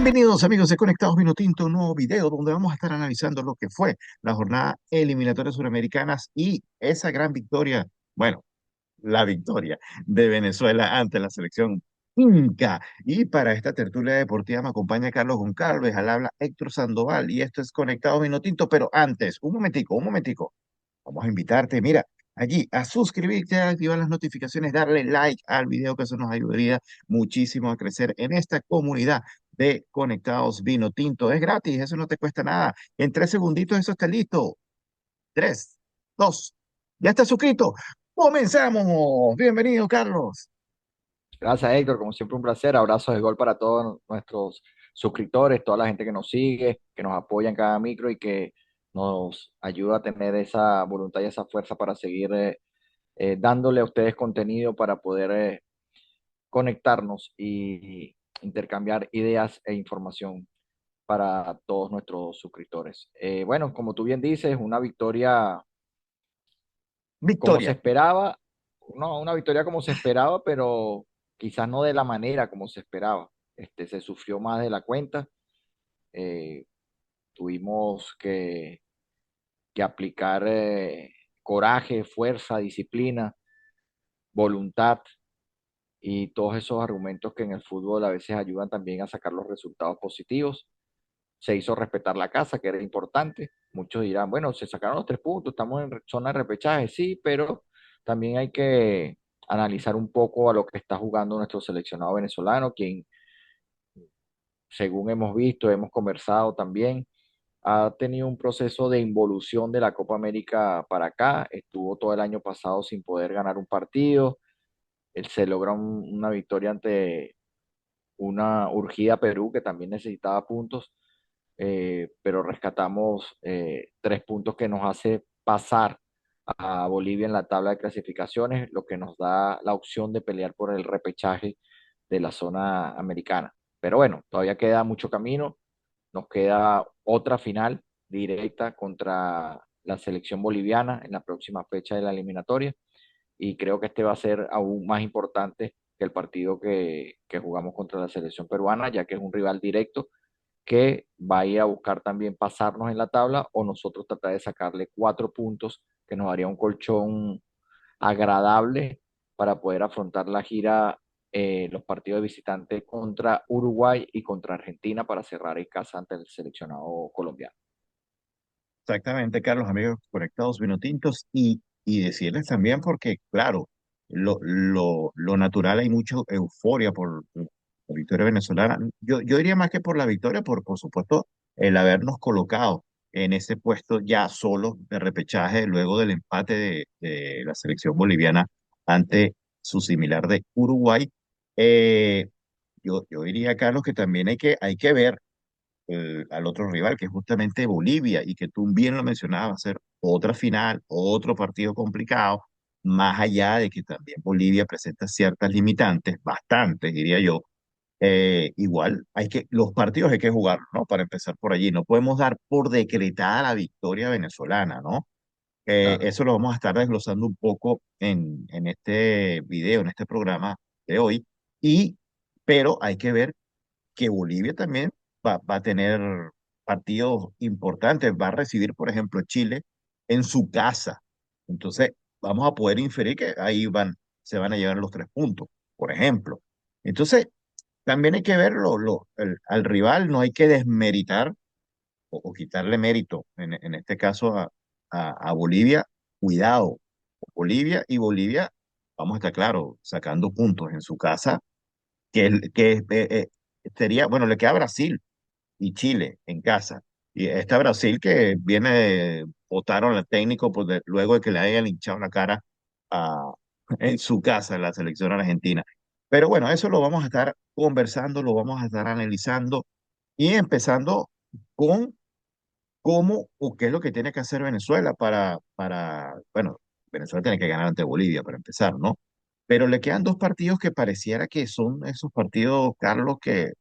Bienvenidos amigos de Conectados Vinotinto, un nuevo video donde vamos a estar analizando lo que fue la jornada eliminatoria suramericanas y esa gran victoria, bueno, la victoria de Venezuela ante la selección Inca. Y para esta tertulia deportiva me acompaña Carlos Goncalves, al habla Héctor Sandoval y esto es Conectados Vinotinto, pero antes, un momentico. Vamos a invitarte, mira, allí a suscribirte, a activar las notificaciones, darle like al video, que eso nos ayudaría muchísimo a crecer en esta comunidad de Conectados Vino Tinto. Es gratis, eso no te cuesta nada. En 3 segunditos eso está listo. Tres, dos, ya está suscrito. Comenzamos. Bienvenido, Carlos. Gracias, Héctor. Como siempre, un placer. Abrazos de gol para todos nuestros suscriptores, toda la gente que nos sigue, que nos apoya en cada micro y que nos ayuda a tener esa voluntad y esa fuerza para seguir dándole a ustedes contenido para poder conectarnos y intercambiar ideas e información para todos nuestros suscriptores. Bueno, como tú bien dices, una victoria como se Victoria. esperaba, no, una victoria como se esperaba, pero quizás no de la manera como se esperaba. Se sufrió más de la cuenta. eh, Tuvimos que aplicar coraje, fuerza, disciplina, voluntad y todos esos argumentos que en el fútbol a veces ayudan también a sacar los resultados positivos. Se hizo respetar la casa, que era importante. Muchos dirán, bueno, se sacaron los 3 puntos, estamos en zona de repechaje, sí, pero también hay que analizar un poco a lo que está jugando nuestro seleccionado venezolano, quien, según hemos visto, hemos conversado también, ha tenido un proceso de involución de la Copa América para acá. Estuvo todo el año pasado sin poder ganar un partido. Él se logra una victoria ante una urgida Perú que también necesitaba puntos, pero rescatamos 3 puntos que nos hace pasar a Bolivia en la tabla de clasificaciones, lo que nos da la opción de pelear por el repechaje de la zona americana. Pero bueno, todavía queda mucho camino, nos queda otra final directa contra la selección boliviana en la próxima fecha de la eliminatoria y creo que este va a ser aún más importante que el partido que jugamos contra la selección peruana, ya que es un rival directo que va a ir a buscar también pasarnos en la tabla o nosotros tratar de sacarle 4 puntos que nos daría un colchón agradable para poder afrontar la gira, los partidos de visitante contra Uruguay y contra Argentina para cerrar en casa ante el seleccionado colombiano. Exactamente, Carlos, amigos conectados vinotintos, y decirles también porque, claro, lo natural, hay mucha euforia por la victoria venezolana. Yo diría más que por la victoria, por supuesto, el habernos colocado en ese puesto ya solo de repechaje luego del empate de la selección boliviana ante su similar de Uruguay. Eh, yo diría, Carlos, que también hay que ver al otro rival, que es justamente Bolivia, y que tú bien lo mencionabas, va a ser otra final, otro partido complicado, más allá de que también Bolivia presenta ciertas limitantes, bastantes, diría yo. Igual los partidos hay que jugarlos, ¿no? Para empezar por allí, no podemos dar por decretada la victoria venezolana, ¿no? Claro. Eso lo vamos a estar desglosando un poco en este video, en este programa de hoy, y, pero hay que ver que Bolivia también va a tener partidos importantes, va a recibir, por ejemplo, Chile en su casa. Entonces, vamos a poder inferir que ahí se van a llevar los 3 puntos, por ejemplo. Entonces, también hay que ver al rival, no hay que desmeritar o quitarle mérito, en este caso a Bolivia. Cuidado, Bolivia, vamos a estar claros, sacando puntos en su casa sería, bueno, le queda Brasil y Chile en casa. Y está Brasil que votaron al técnico luego de que le hayan hinchado la cara a, en su casa la selección argentina. Pero bueno, eso lo vamos a estar conversando, lo vamos a estar analizando y empezando con cómo o qué es lo que tiene que hacer Venezuela bueno, Venezuela tiene que ganar ante Bolivia para empezar, ¿no? Pero le quedan dos partidos que pareciera que son esos partidos, Carlos, que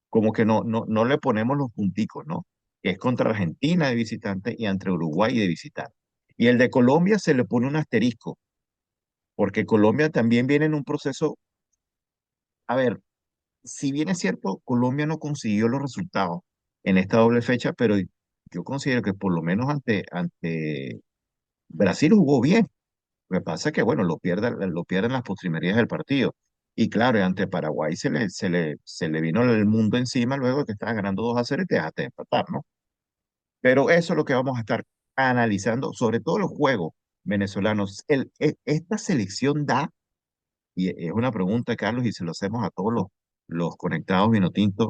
como que no le ponemos los punticos, ¿no? Que es contra Argentina de visitante y ante Uruguay de visitante. Y el de Colombia se le pone un asterisco, porque Colombia también viene en un proceso, a ver, si bien es cierto, Colombia no consiguió los resultados en esta doble fecha, pero yo considero que por lo menos ante Brasil jugó bien. Lo que pasa es que, bueno, lo pierden las postrimerías del partido. Y claro, y ante Paraguay se le vino el mundo encima luego de que estaba ganando 2-0 y te dejaste de empatar, ¿no? Pero eso es lo que vamos a estar analizando, sobre todo los juegos venezolanos. Esta selección da, y es una pregunta, Carlos, y se lo hacemos a todos los conectados vinotintos,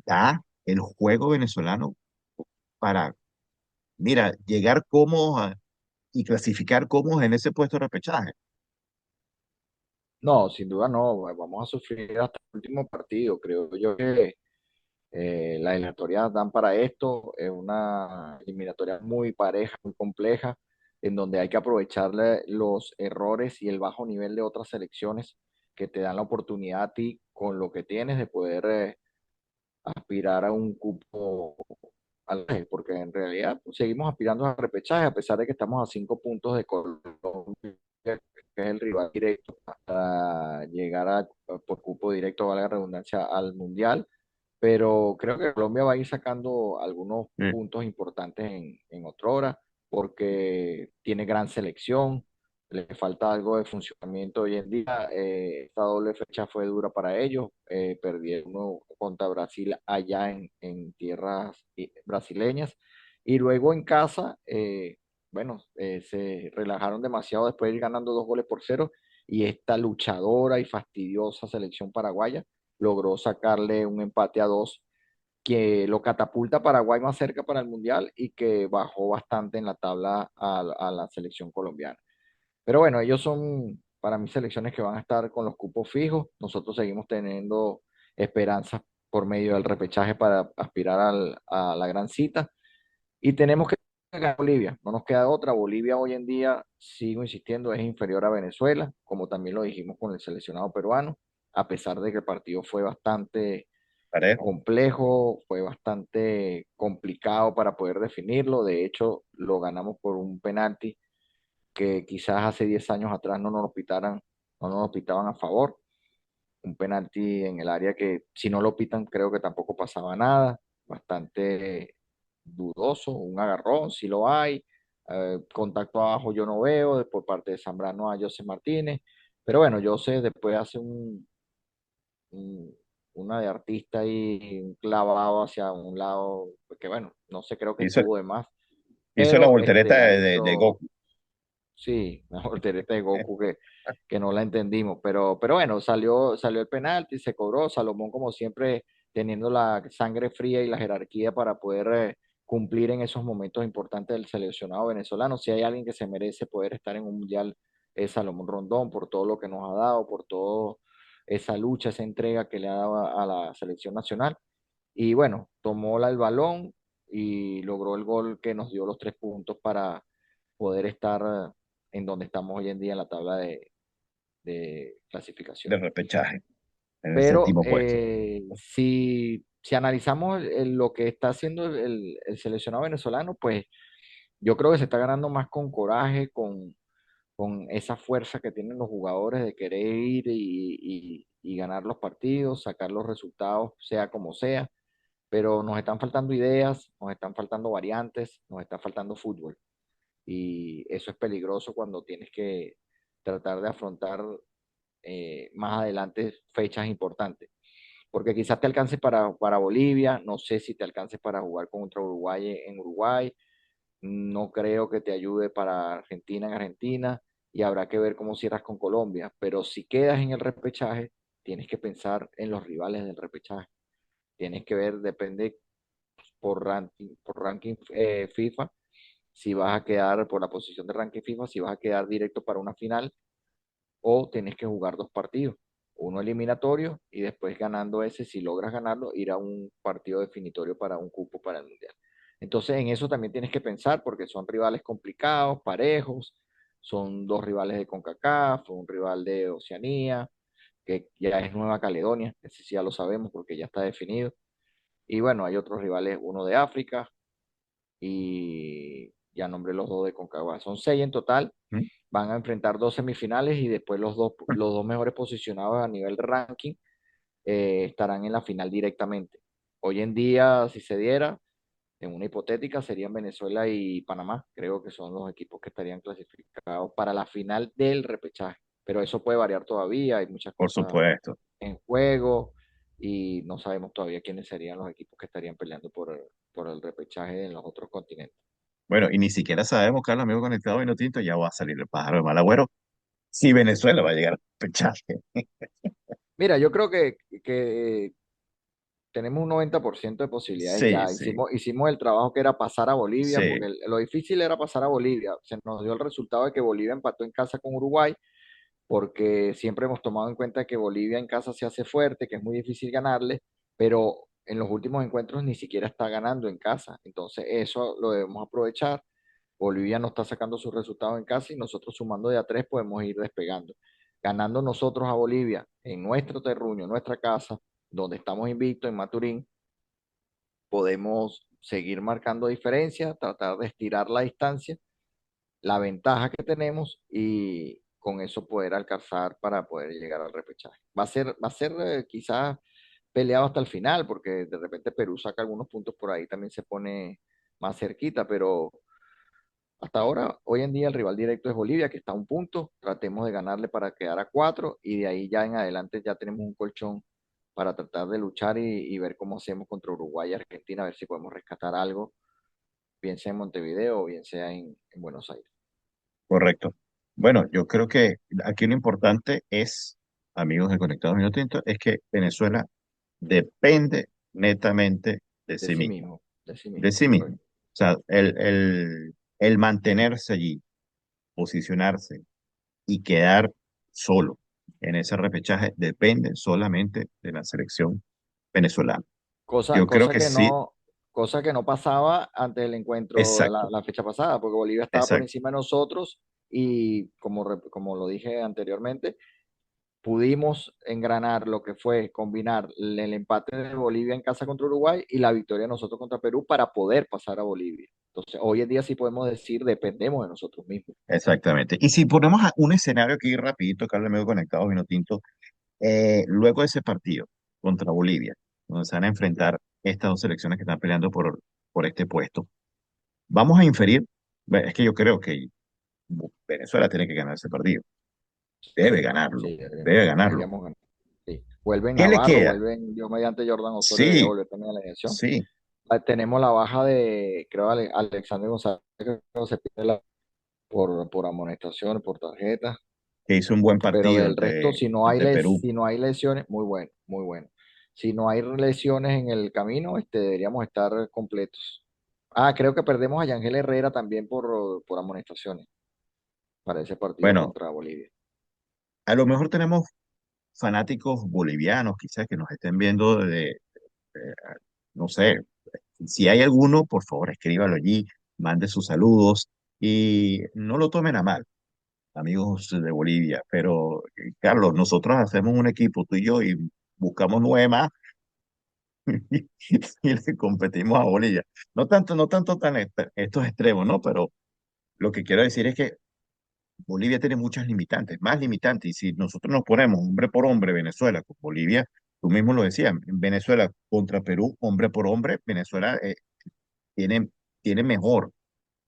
da el juego venezolano para, mira, llegar cómodos y clasificar cómodos en ese puesto de repechaje. No, sin duda no, vamos a sufrir hasta el último partido. Creo yo que las eliminatorias dan para esto, es una eliminatoria muy pareja, muy compleja, en donde hay que aprovecharle los errores y el bajo nivel de otras selecciones que te dan la oportunidad a ti con lo que tienes de poder aspirar a un cupo porque en realidad pues, seguimos aspirando al repechaje a pesar de que estamos a 5 puntos de Colombia, que es el rival directo para llegar por cupo directo, valga la redundancia, al Mundial. Pero creo que Colombia va a ir sacando algunos Sí. puntos importantes en otrora, porque tiene gran selección, le falta algo de funcionamiento hoy en día. Esta doble fecha fue dura para ellos, perdieron contra Brasil allá en tierras brasileñas, y luego en casa, bueno, se relajaron demasiado después de ir ganando 2 goles por 0, y esta luchadora y fastidiosa selección paraguaya logró sacarle un empate a dos que lo catapulta a Paraguay más cerca para el Mundial y que bajó bastante en la tabla a la selección colombiana. Pero bueno, ellos son para mí selecciones que van a estar con los cupos fijos. Nosotros seguimos teniendo esperanzas por medio del repechaje para aspirar a la gran cita. Y tenemos que ganar Bolivia, no nos queda otra. Bolivia hoy en día, sigo insistiendo, es inferior a Venezuela, como también lo dijimos con el seleccionado peruano, a pesar de que el partido fue bastante Parejo. complejo, fue bastante complicado para poder definirlo. De hecho, lo ganamos por un penalti que quizás hace 10 años atrás no nos lo pitaban a favor. Un penalti en el área que si no lo pitan creo que tampoco pasaba nada. Bastante dudoso, un agarrón, si lo hay. Contacto abajo yo no veo, por parte de Zambrano a José Martínez. Pero bueno, José después hace un- una de artista y un clavado hacia un lado, porque bueno, no sé, creo que Hizo, estuvo de más, hizo la pero voltereta de adentro, Goku. sí, la voltereta de Goku que no la entendimos, pero bueno, salió el penalti, se cobró, Salomón como siempre teniendo la sangre fría y la jerarquía para poder cumplir en esos momentos importantes del seleccionado venezolano. Si hay alguien que se merece poder estar en un mundial, es Salomón Rondón, por todo lo que nos ha dado, por todo esa lucha, esa entrega que le ha dado a la selección nacional. Y bueno, tomó el balón y logró el gol que nos dio los 3 puntos para poder estar en donde estamos hoy en día en la tabla de clasificación. De repechaje en el Pero séptimo puesto. si analizamos lo que está haciendo el seleccionado venezolano, pues yo creo que se está ganando más con coraje, con esa fuerza que tienen los jugadores de querer ir y ganar los partidos, sacar los resultados, sea como sea, pero nos están faltando ideas, nos están faltando variantes, nos está faltando fútbol. Y eso es peligroso cuando tienes que tratar de afrontar más adelante fechas importantes. Porque quizás te alcance para Bolivia, no sé si te alcance para jugar contra Uruguay en Uruguay, no creo que te ayude para Argentina en Argentina, y habrá que ver cómo cierras con Colombia. Pero si quedas en el repechaje, tienes que pensar en los rivales del repechaje. Tienes que ver, depende por ranking FIFA, si vas a quedar por la posición de ranking FIFA, si vas a quedar directo para una final o tienes que jugar 2 partidos, uno eliminatorio y después ganando ese, si logras ganarlo, ir a un partido definitorio para un cupo para el Mundial. Entonces en eso también tienes que pensar porque son rivales complicados, parejos, son dos rivales de CONCACAF, un rival de Oceanía, que ya es Nueva Caledonia, ese sí ya lo sabemos porque ya está definido. Y bueno, hay otros rivales, uno de África, y ya nombré los dos de CONCACAF. Son 6 en total. ¿Mm? Van a enfrentar 2 semifinales y después los dos mejores posicionados a nivel de ranking estarán en la final directamente. Hoy en día, si se diera, en una hipotética, serían Venezuela y Panamá. Creo que son los equipos que estarían clasificados para la final del repechaje. Pero eso puede variar todavía, hay muchas Por cosas supuesto. en juego y no sabemos todavía quiénes serían los equipos que estarían peleando por el repechaje en los otros continentes. Bueno, y ni siquiera sabemos, Carlos, amigo conectado y no tinto, ya va a salir el pájaro de mal agüero si Venezuela va a llegar al repechaje. Mira, yo creo que tenemos un 90% de posibilidades Sí, ya. sí, Hicimos el trabajo que era pasar a Bolivia, sí, porque lo difícil era pasar a Bolivia. Se nos dio el resultado de que Bolivia empató en casa con Uruguay, porque siempre hemos tomado en cuenta que Bolivia en casa se hace fuerte, que es muy difícil ganarle, pero en los últimos encuentros ni siquiera está ganando en casa. Entonces eso lo debemos aprovechar. Bolivia no está sacando sus resultados en casa y nosotros sumando de a tres podemos ir despegando. Ganando nosotros a Bolivia en nuestro terruño, en nuestra casa, donde estamos invictos en Maturín, podemos seguir marcando diferencias, tratar de estirar la distancia, la ventaja que tenemos y con eso poder alcanzar para poder llegar al repechaje. Va a ser quizás peleado hasta el final, porque de repente Perú saca algunos puntos por ahí, también se pone más cerquita, pero hasta ahora, hoy en día el rival directo es Bolivia, que está a un punto. Tratemos de ganarle para quedar a cuatro y de ahí ya en adelante ya tenemos un colchón para tratar de luchar y ver cómo hacemos contra Uruguay y Argentina, a ver si podemos rescatar algo, bien sea en Montevideo o bien sea en Buenos Aires. correcto. Bueno, yo creo que aquí lo importante es, amigos de Conectados Vino Tinto, es que Venezuela depende netamente de sí mismo, De sí de mismo, sí mismo. correcto. O sea, el mantenerse allí, posicionarse y quedar solo en ese repechaje depende solamente de la selección venezolana. Cosa, Yo creo cosa que que sí, no, cosa que no pasaba antes del encuentro exacto, la fecha pasada, porque Bolivia estaba por exacto. encima de nosotros y como lo dije anteriormente, pudimos engranar lo que fue combinar el empate de Bolivia en casa contra Uruguay y la victoria de nosotros contra Perú para poder pasar a Bolivia. Entonces, hoy en día sí podemos decir, dependemos de nosotros mismos. Exactamente. Y si ponemos un escenario aquí rapidito, Carlos, medio conectado, vino tinto, luego de ese partido contra Bolivia, donde se van a enfrentar estas dos selecciones que están peleando por este puesto, vamos a inferir, bueno, es que yo creo que Venezuela tiene que ganar ese partido, debe Sí, ganarlo, sí, debe ganarlo. deberíamos ganar. Sí. Vuelven ¿Qué le Navarro, queda? vuelven, yo mediante Jordan Osorio debería Sí, volver también a la elección. sí, Tenemos la baja de, creo, Alexander González, que se pierde por amonestación, por tarjeta. que hizo un buen Pero partido del resto, ante Perú. si no hay lesiones, muy bueno, muy bueno. Si no hay lesiones en el camino, deberíamos estar completos. Ah, creo que perdemos a Yangel Herrera también por amonestaciones para ese partido Bueno, contra Bolivia. a lo mejor tenemos fanáticos bolivianos, quizás que nos estén viendo no sé, si hay alguno, por favor, escríbalo allí, mande sus saludos y no lo tomen a mal, amigos de Bolivia, pero Carlos, nosotros hacemos un equipo, tú y yo, y buscamos nueve más y le competimos a Bolivia. No tanto tan estos extremos, ¿no? Pero lo que quiero decir es que Bolivia tiene muchas limitantes, más limitantes, y si nosotros nos ponemos hombre por hombre, Venezuela con Bolivia, tú mismo lo decías, Venezuela contra Perú, hombre por hombre, Venezuela tiene, tiene mejor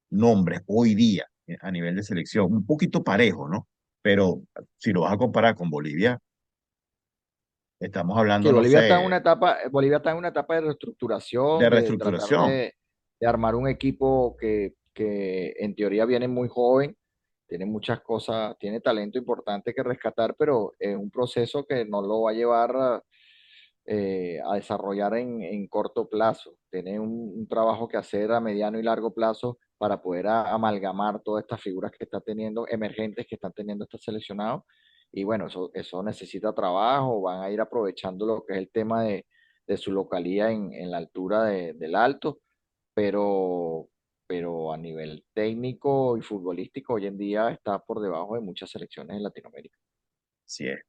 nombre hoy día a nivel de selección, un poquito parejo, ¿no? Pero si lo vas a comparar con Bolivia, estamos Sí, hablando, no sé, Bolivia está en una etapa de reestructuración, de de tratar reestructuración. de armar un equipo que en teoría viene muy joven, tiene muchas cosas, tiene talento importante que rescatar, pero es un proceso que no lo va a llevar a desarrollar en corto plazo. Tiene un trabajo que hacer a mediano y largo plazo para poder amalgamar todas estas figuras que está teniendo, emergentes que están teniendo estos seleccionados. Y bueno, eso necesita trabajo, van a ir aprovechando lo que es el tema de su localía en la altura del Alto, pero, pero a nivel técnico y futbolístico hoy en día está por debajo de muchas selecciones en Latinoamérica. Sí es.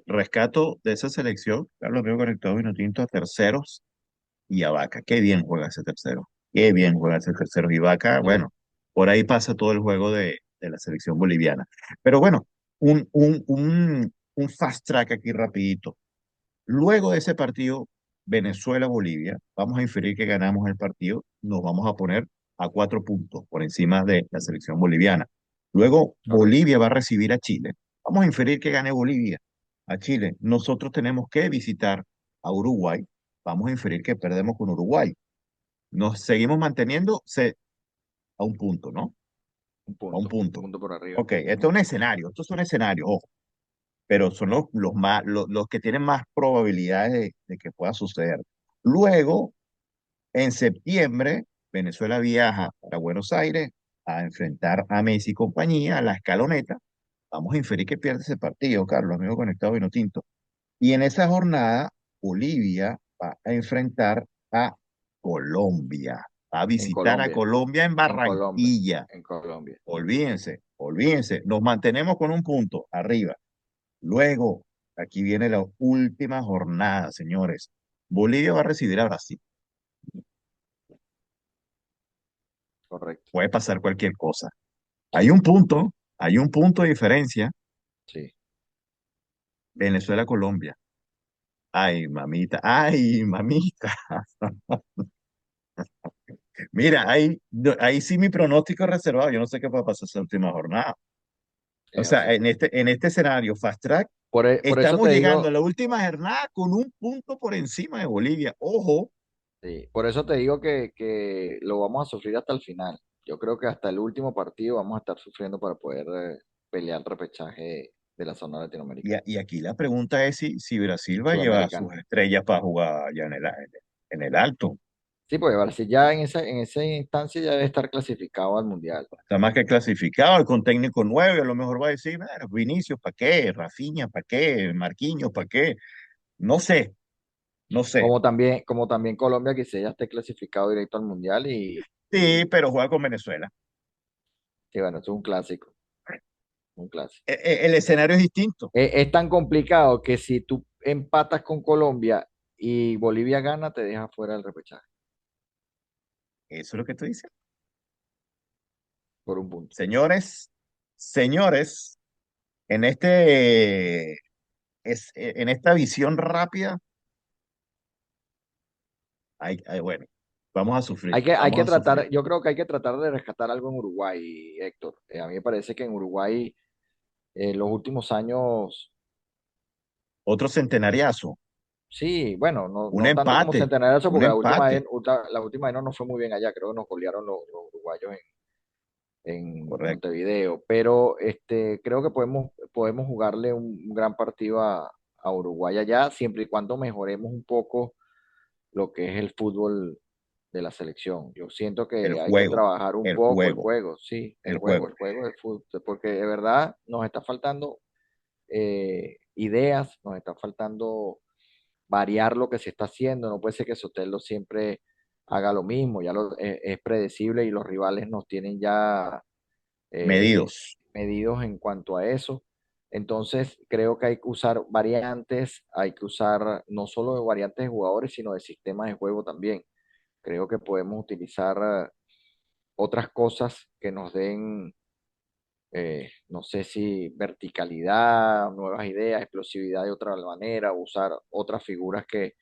Rescato de esa selección, Carlos Río Conectado Vino Tinto a terceros y a Vaca. Qué bien juega ese tercero. Qué bien juega ese tercero. Y Vaca, Sí. bueno, por ahí pasa todo el juego de la selección boliviana. Pero bueno, un fast track aquí rapidito. Luego de ese partido, Venezuela-Bolivia, vamos a inferir que ganamos el partido, nos vamos a poner a 4 puntos por encima de la selección boliviana. Luego, Correcto, Bolivia va a recibir a Chile. Vamos a inferir que gane Bolivia a Chile. Nosotros tenemos que visitar a Uruguay. Vamos a inferir que perdemos con Uruguay. Nos seguimos manteniendo a un punto, ¿no? A un un punto. punto por arriba. Ok, esto es Ujú. un escenario, estos son escenarios, ojo, pero son los que tienen más probabilidades de que pueda suceder. Luego, en septiembre, Venezuela viaja para Buenos Aires a enfrentar a Messi y compañía, a la escaloneta. Vamos a inferir que pierde ese partido, Carlos, amigo conectado vino tinto. Y en esa jornada, Bolivia va a enfrentar a Colombia, va a En visitar a Colombia, Colombia en en Colombia, Barranquilla. en Colombia. Olvídense, olvídense, nos mantenemos con un punto arriba. Luego, aquí viene la última jornada, señores. Bolivia va a recibir a Brasil. Correcto. Puede pasar cualquier cosa. Hay un punto de diferencia. Sí. Venezuela-Colombia. Ay, mamita, ay, mamita. Mira, ahí sí mi pronóstico es reservado. Yo no sé qué puede pasar esa última jornada. O Es sea, así. en este escenario, Fast Track, Por eso estamos te llegando a digo, la última jornada con un punto por encima de Bolivia. Ojo, sí, por eso te digo que lo vamos a sufrir hasta el final. Yo creo que hasta el último partido vamos a estar sufriendo para poder pelear el repechaje de la zona latinoamericana, y aquí la pregunta es si Brasil va a llevar a sus sudamericana. estrellas para jugar allá en el alto. Sí, porque Brasil ya en esa instancia ya debe estar clasificado al Mundial. Está más que clasificado, y con técnico nueve, a lo mejor va a decir, "Bueno, Vinicius, ¿para qué? Rafinha, ¿para qué? Marquinhos, ¿para qué? No sé, no sé. Como también Colombia, que se ya esté clasificado directo al Mundial Sí, pero juega con Venezuela. y bueno, esto es un clásico, un clásico. El escenario es distinto. Es tan complicado que si tú empatas con Colombia y Bolivia gana, te deja fuera del repechaje Eso es lo que estoy diciendo. por un punto. Señores, señores, en en esta visión rápida, bueno, vamos a sufrir, Hay que vamos a sufrir. tratar, yo creo que hay que tratar de rescatar algo en Uruguay, Héctor. A mí me parece que en Uruguay, los últimos años, Otro centenariazo, sí, bueno, un no tanto como empate, Centenario, un porque empate. la última vez no nos fue muy bien allá, creo que nos golearon los uruguayos en Correcto. Montevideo, pero creo que podemos jugarle un gran partido a Uruguay allá, siempre y cuando mejoremos un poco lo que es el fútbol de la selección. Yo siento El que hay que juego, trabajar un el poco el juego, juego, sí, el juego. el juego del fútbol, porque de verdad nos está faltando ideas, nos está faltando variar lo que se está haciendo. No puede ser que Sotelo siempre haga lo mismo, es predecible y los rivales nos tienen ya Medidos. medidos en cuanto a eso. Entonces, creo que hay que usar variantes, hay que usar no solo de variantes de jugadores, sino de sistemas de juego también. Creo que podemos utilizar otras cosas que nos den, no sé si verticalidad, nuevas ideas, explosividad de otra manera, usar otras figuras que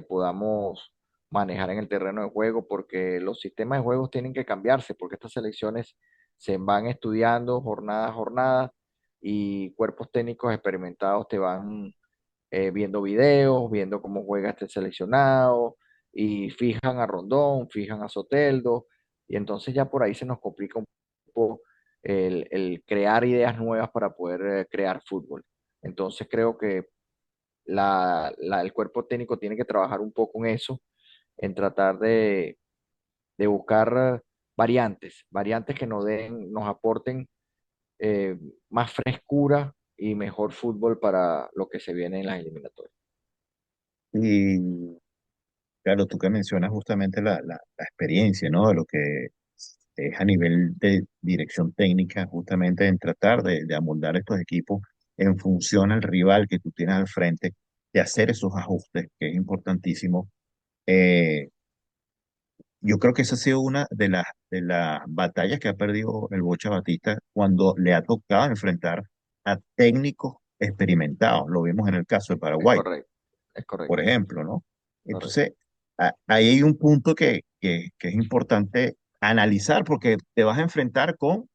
podamos manejar en el terreno de juego, porque los sistemas de juegos tienen que cambiarse, porque estas selecciones se van estudiando jornada a jornada y cuerpos técnicos experimentados te van viendo videos, viendo cómo juega este seleccionado y fijan a Rondón, fijan a Soteldo y entonces ya por ahí se nos complica un poco el crear ideas nuevas para poder crear fútbol. Entonces creo que el cuerpo técnico tiene que trabajar un poco en eso, en tratar de buscar variantes que nos aporten eh, más frescura y mejor fútbol para lo que se viene en las eliminatorias. Y claro, tú que mencionas justamente la experiencia, ¿no? De lo que es a nivel de dirección técnica, justamente en tratar de amoldar estos equipos en función al rival que tú tienes al frente, de hacer esos ajustes, que es importantísimo. Eh, yo creo que esa ha sido una de las batallas que ha perdido el Bocha Batista cuando le ha tocado enfrentar a técnicos experimentados. Lo vimos en el caso de Es Paraguay. correcto, es por correcto, ejemplo, ¿no? correcto. Entonces, ahí hay un punto que es importante analizar porque te vas a enfrentar con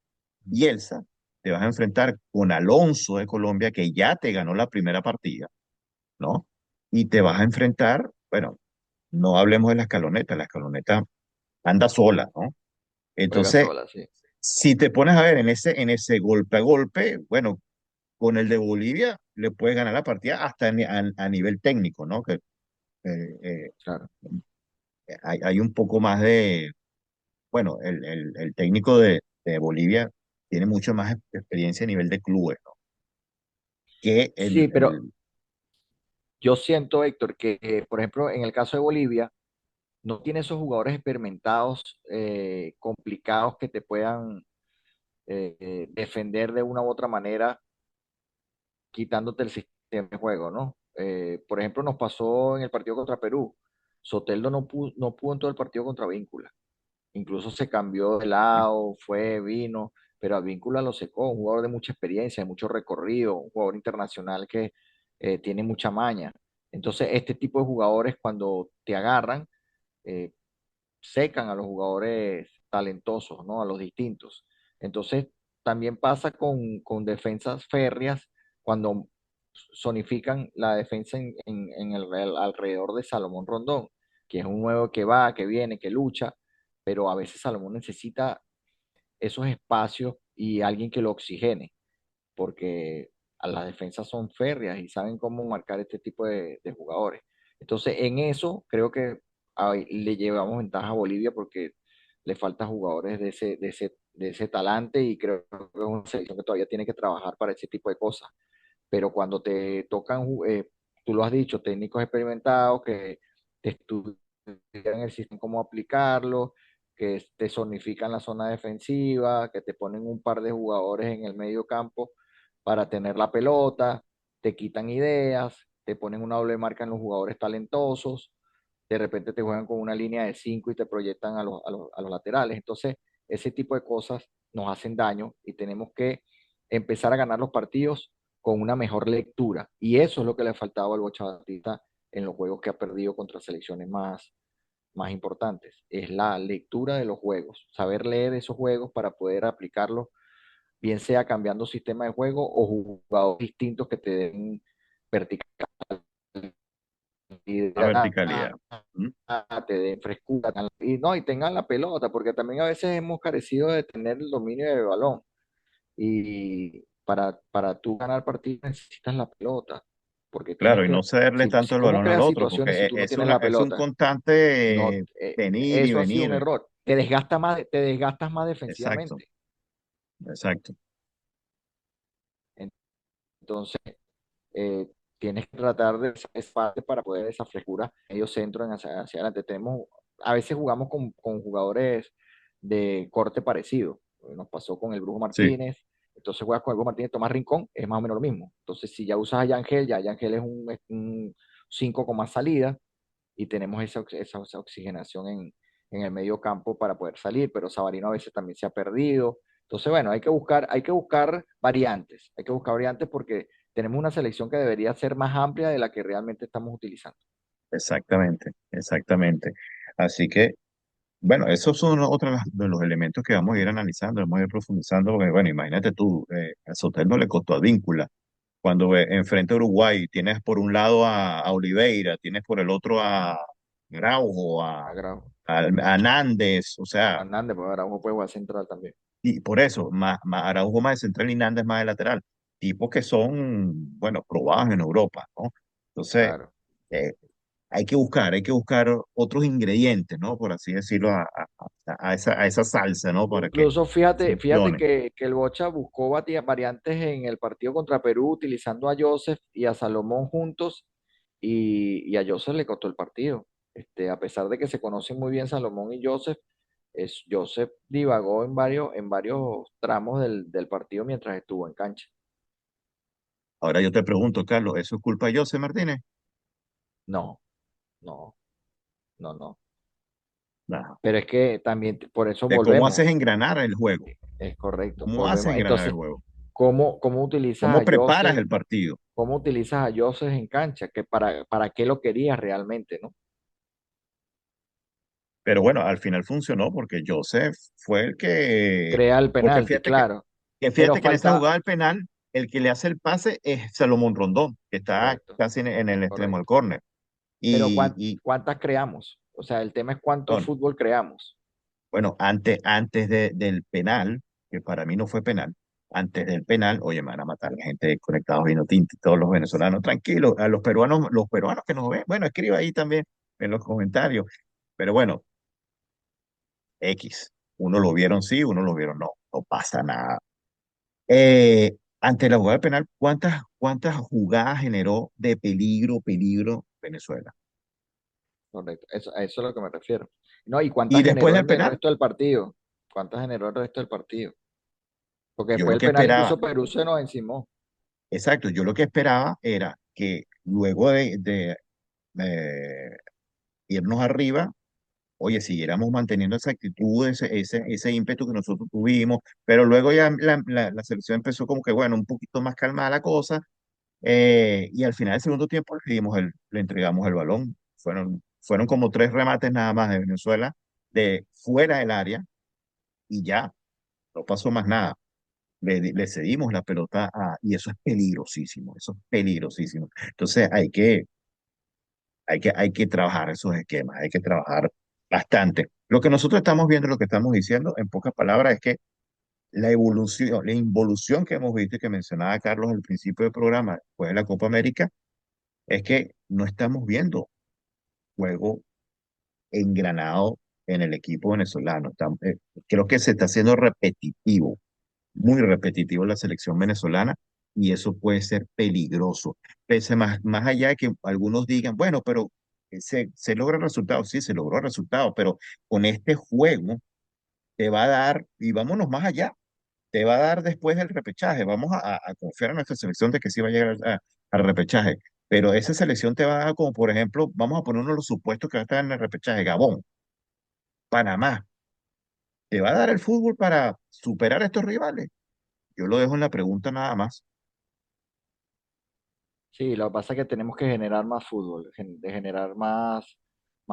Bielsa, te vas a enfrentar con Alonso de Colombia, que ya te ganó la primera partida, ¿no? Y te vas a enfrentar, bueno, no hablemos de la escaloneta anda sola, ¿no? Juega Entonces, sola, sí. si te pones a ver en ese golpe a golpe, bueno, con el de Bolivia le puedes ganar la partida hasta a nivel técnico, ¿no? Que Claro. hay un poco más de, bueno, el técnico de Bolivia tiene mucho más experiencia a nivel de clubes, ¿no? Que Sí, pero yo siento, Héctor, que, por ejemplo, en el caso de Bolivia, no tiene esos jugadores experimentados, complicados que te puedan defender de una u otra manera, quitándote el sistema de juego, ¿no? Por ejemplo, nos pasó en el partido contra Perú. Soteldo no pudo en todo el partido contra Víncula. Incluso se cambió de lado, fue, vino, pero a Víncula lo secó, un jugador de mucha experiencia, de mucho recorrido, un jugador internacional que tiene mucha maña. Entonces, este tipo de jugadores, cuando te agarran, eh, secan a los jugadores talentosos, ¿no? A los distintos. Entonces, también pasa con defensas férreas cuando zonifican la defensa en alrededor de Salomón Rondón, que es un nuevo que va, que viene, que lucha, pero a veces Salomón necesita esos espacios y alguien que lo oxigene porque a las defensas son férreas y saben cómo marcar este tipo de jugadores. Entonces, en eso creo que le llevamos ventaja a Bolivia porque le falta jugadores de ese talante y creo que es una selección que todavía tiene que trabajar para ese tipo de cosas. Pero cuando te tocan, tú lo has dicho, técnicos experimentados que te estudian el sistema, cómo aplicarlo, que te zonifican la zona defensiva, que te ponen un par de jugadores en el medio campo para tener la pelota, te quitan ideas, te ponen una doble marca en los jugadores talentosos, de repente te juegan con una línea de cinco y te proyectan a los laterales. Entonces, ese tipo de cosas nos hacen daño y tenemos que empezar a ganar los partidos con una mejor lectura. Y eso es lo que le ha faltado al Bocha Batista en los juegos que ha perdido contra selecciones más importantes. Es la lectura de los juegos, saber leer esos juegos para poder aplicarlos, bien sea cambiando sistema de juego o jugadores distintos que te den la verticalidad, verticalidad. ¿Mm? te den frescura y no, y tengan la pelota, porque también a veces hemos carecido de tener el dominio del balón. Y para tú ganar partidos necesitas la pelota, porque tienes Claro, y no que, cederle si tanto el tú no balón al creas otro, situaciones, porque si tú no tienes la es un pelota, constante no, venir y eso ha sido un venir. error. Te Exacto, desgastas más exacto. defensivamente. Entonces, eh, tienes que tratar de esa parte para poder esa frescura medio centro hacia adelante. A veces jugamos con jugadores de corte parecido. Nos pasó con el Brujo Sí, Martínez. Entonces juegas con el Brujo Martínez, Tomás Rincón, es más o menos lo mismo. Entonces, si ya usas a Yangel, ya Yangel es un 5 con más salida y tenemos esa oxigenación en el medio campo para poder salir, pero Sabarino a veces también se ha perdido. Entonces, bueno, hay que buscar variantes porque tenemos una selección que debería ser más amplia de la que realmente estamos utilizando. exactamente, exactamente. Así que, bueno, esos son otros de los elementos que vamos a ir analizando, vamos a ir profundizando, porque, bueno, imagínate tú, a Sotel no le costó a Víncula. Cuando enfrenta a Uruguay, tienes por un lado a Oliveira, tienes por el otro a Araujo, Agravo. a Nández, o sea, Hernández, pues Araujo puede jugar central también. y por eso, Araujo más de central y Nández más de lateral, tipos que son, bueno, probados en Europa, ¿no? Entonces, Claro. eh, hay que buscar otros ingredientes, ¿no? Por así decirlo, a esa salsa, ¿no? Para que Incluso fíjate funcione. que el Bocha buscó variantes en el partido contra Perú utilizando a Joseph y a Salomón juntos y a Joseph le costó el partido. A pesar de que se conocen muy bien Salomón y Joseph, Joseph divagó en varios tramos del partido mientras estuvo en cancha. Ahora yo te pregunto, Carlos, ¿eso es culpa de José Martínez? No, no, no, no. No. Pero es que también por eso De cómo volvemos. haces engranar el juego, Es correcto, cómo haces volvemos. engranar el Entonces, juego, ¿cómo utilizas cómo a preparas Joseph? el partido. cómo utilizas a Joseph en cancha, que para qué lo querías realmente, ¿no? Pero bueno, al final funcionó porque Joseph fue el que, Crea el porque penalti, claro, pero fíjate que en esa falta, jugada del penal, el que le hace el pase es Salomón Rondón, que está correcto, casi en el extremo del correcto. córner. Pero Y ¿cuántas creamos? O sea, el tema es cuánto no, fútbol creamos. bueno, antes del penal, que para mí no fue penal, antes del penal, oye, me van a matar la gente conectados vino tinto y todos los venezolanos, tranquilos, a los peruanos que nos ven, bueno, escriba ahí también en los comentarios. Pero bueno, X, uno lo vieron sí, uno lo vieron no, no pasa nada. Ante la jugada penal, ¿cuántas jugadas generó de peligro Venezuela? Correcto, a eso es a lo que me refiero. No, ¿y Y cuántas después generó del en el penal, resto del partido? ¿Cuántas generó el resto del partido? Porque yo después lo del que penal esperaba, incluso Perú se nos encimó. exacto, yo lo que esperaba era que luego de eh, irnos arriba, oye, siguiéramos manteniendo esa actitud, ese ímpetu que nosotros tuvimos, pero luego ya la selección empezó como que, bueno, un poquito más calmada la cosa, y al final del segundo tiempo le entregamos el balón. Fueron como tres remates nada más de Venezuela, de fuera del área, y ya, no pasó más nada. Le cedimos la pelota y eso es peligrosísimo, eso es peligrosísimo. Entonces hay que trabajar esos esquemas, hay que trabajar bastante. Lo que nosotros estamos viendo, lo que estamos diciendo, en pocas palabras, es que la involución que hemos visto y que mencionaba Carlos al principio del programa, después de la Copa América, es que no estamos viendo juego engranado en el equipo venezolano. Creo que se está haciendo repetitivo, muy repetitivo la selección venezolana y eso puede ser peligroso. Pese más allá de que algunos digan, bueno, pero se logra el resultado, sí, se logró el resultado, pero con este juego te va a dar, y vámonos más allá, te va a dar después el repechaje. Vamos a confiar en nuestra selección de que sí va a llegar al repechaje. Pero esa selección te va a dar como, por ejemplo, vamos a poner uno de los supuestos que va a estar en el repechaje, Gabón, Panamá. ¿Te va a dar el fútbol para superar a estos rivales? Yo lo dejo en la pregunta nada más. Sí, lo que pasa es que tenemos que generar más fútbol, de generar más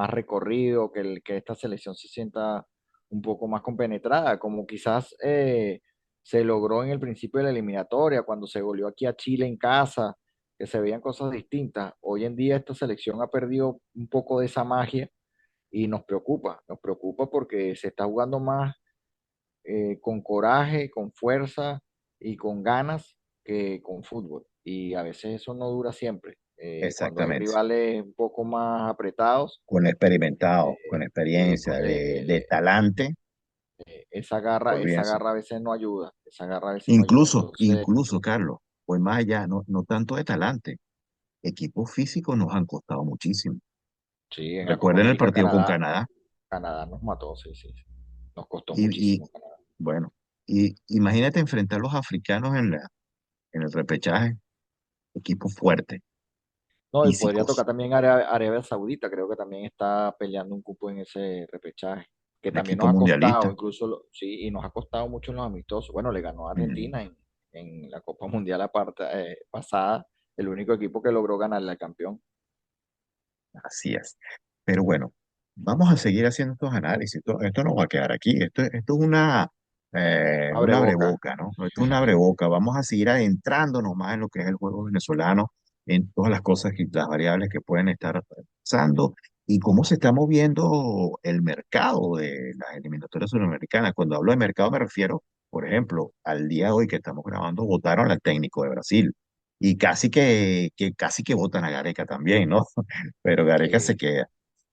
recorrido, que esta selección se sienta un poco más compenetrada, como quizás se logró en el principio de la eliminatoria, cuando se goleó aquí a Chile en casa, que se veían cosas distintas. Hoy en día esta selección ha perdido un poco de esa magia y nos preocupa porque se está jugando más con coraje, con fuerza y con ganas que con fútbol. Y a veces eso no dura siempre. Cuando hay Exactamente. rivales un poco más apretados, Con experimentado, con eh, experiencia, pues, de talante, esa olvídense. garra a veces no ayuda. Esa garra a veces no ayuda. Entonces, Incluso, Carlos, pues más allá, no tanto de talante, equipos físicos nos han costado muchísimo. sí, en la Copa Recuerden el América partido con Canadá Canadá nos mató, sí, sí, sí. Nos costó y muchísimo Canadá. bueno, y imagínate enfrentar a los africanos en el repechaje, equipos fuertes, No, y podría físicos, tocar también Arabia Saudita, creo que también está peleando un cupo en ese repechaje, que un también equipo nos ha costado, mundialista. incluso, sí, y nos ha costado mucho en los amistosos. Bueno, le ganó a Mm, Argentina en la Copa Mundial aparte, pasada, el único equipo que logró ganarle al campeón. así es. Pero bueno, vamos a seguir haciendo estos análisis. Esto no va a quedar aquí. Esto es Abre una boca. abreboca, ¿no? Esto es una abreboca. Vamos a seguir adentrándonos más en lo que es el juego venezolano, en todas las cosas y las variables que pueden estar pasando y cómo se está moviendo el mercado de las eliminatorias sudamericanas. Cuando hablo de mercado me refiero, por ejemplo, al día de hoy que estamos grabando, votaron al técnico de Brasil. Y casi que votan a Gareca también, ¿no? Pero Gareca se Sí, queda.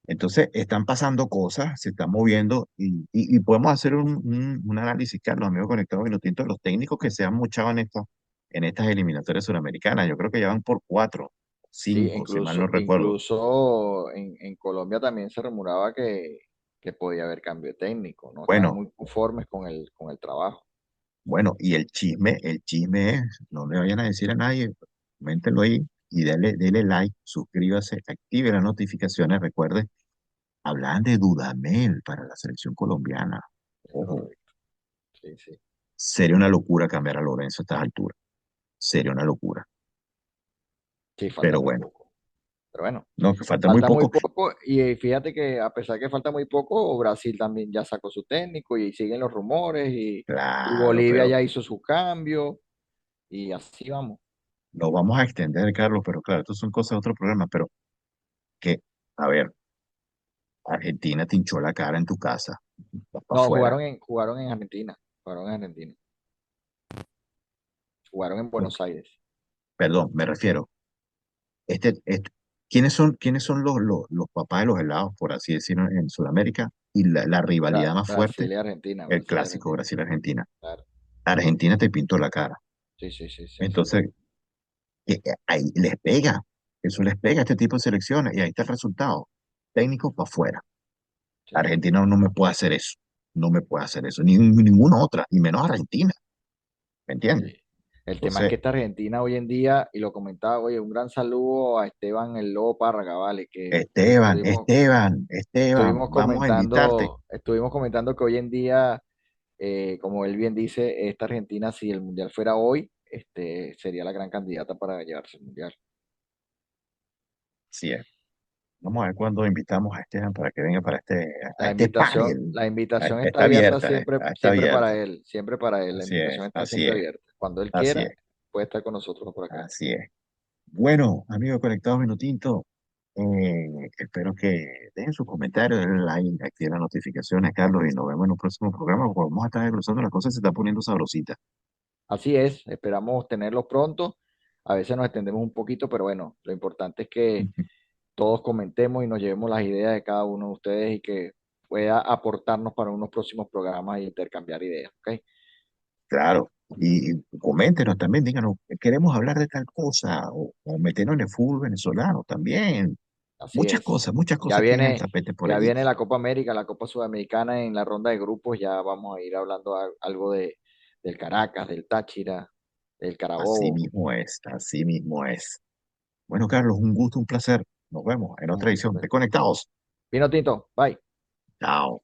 Entonces, están pasando cosas, se están moviendo y podemos hacer un análisis, Carlos, amigos conectados minutitos, de los técnicos que se han mochado en estas eliminatorias suramericanas. Yo creo que ya van por cuatro, sí, cinco, si mal no recuerdo. incluso en Colombia también se rumoraba que podía haber cambio de técnico, no estaban Bueno, muy conformes con el trabajo. bueno, y el chisme es, no le vayan a decir a nadie, coméntenlo ahí y dele like, suscríbase, active las notificaciones, recuerde, hablan de Dudamel para la selección colombiana. Es Ojo. correcto. Sí, sí. Sería una locura cambiar a Lorenzo a estas alturas. Sería una locura. Sí, falta Pero muy bueno, poco. Pero bueno, no, que falta muy falta muy poco. poco y fíjate que a pesar que falta muy poco, Brasil también ya sacó su técnico y siguen los rumores y Claro, Bolivia pero ya hizo su cambio y así vamos. lo vamos a extender, Carlos, pero claro, esto son cosas de otro programa, pero que, a ver, Argentina te hinchó la cara en tu casa, vas para No, afuera. jugaron en Argentina, jugaron en Argentina, jugaron en Ok, Buenos Aires. perdón, me refiero, este, quiénes son los papás de los helados, por así decirlo, en Sudamérica? Y la rivalidad más fuerte, Brasil y Argentina, el Brasil y clásico Argentina. Brasil-Argentina. Claro. Argentina te pintó la cara. Sí, sí, sí, sí, así fue. Entonces, ahí les pega, eso les pega a este tipo de selecciones y ahí está el resultado. Técnico para afuera. Sí, Argentina no me puede hacer eso, no me puede hacer eso, ni ninguna otra, y menos Argentina, ¿me entiendes? sí. El tema es que Entonces, esta Argentina hoy en día, y lo comentaba, oye, un gran saludo a Esteban el Lobo Párraga, vale, que Esteban, vamos a invitarte. estuvimos comentando que hoy en día, como él bien dice, esta Argentina, si el Mundial fuera hoy, sería la gran candidata para llevarse el Mundial. Sí, vamos a ver cuándo invitamos a Esteban para que venga para a este panel. La invitación está Está abierta abierta, siempre, está abierta. siempre para él. La Así invitación es, está así siempre es, abierta. Cuando él así quiera, es, puede estar con nosotros por acá. así es. Bueno, amigos conectados Minutinto, espero que dejen sus comentarios, denle like, activen las notificaciones, Carlos, y nos vemos en un próximo programa, porque vamos a estar desglosando las cosas, se está poniendo sabrosita. Así es, esperamos tenerlos pronto. A veces nos extendemos un poquito, pero bueno, lo importante es que todos comentemos y nos llevemos las ideas de cada uno de ustedes y que pueda aportarnos para unos próximos programas e intercambiar ideas, ¿ok? Claro, y coméntenos también, díganos, queremos hablar de tal cosa, o meternos en el fútbol venezolano también. Así es. Muchas Ya cosas que hay en el viene, tapete por ya allí. viene la Copa América, la Copa Sudamericana en la ronda de grupos. Ya vamos a ir hablando algo del Caracas, del Táchira, del Así Carabobo. mismo es, así mismo es. Bueno, Carlos, un gusto, un placer. Nos vemos en otra edición de Conectados. Vino Tinto, bye. Chao.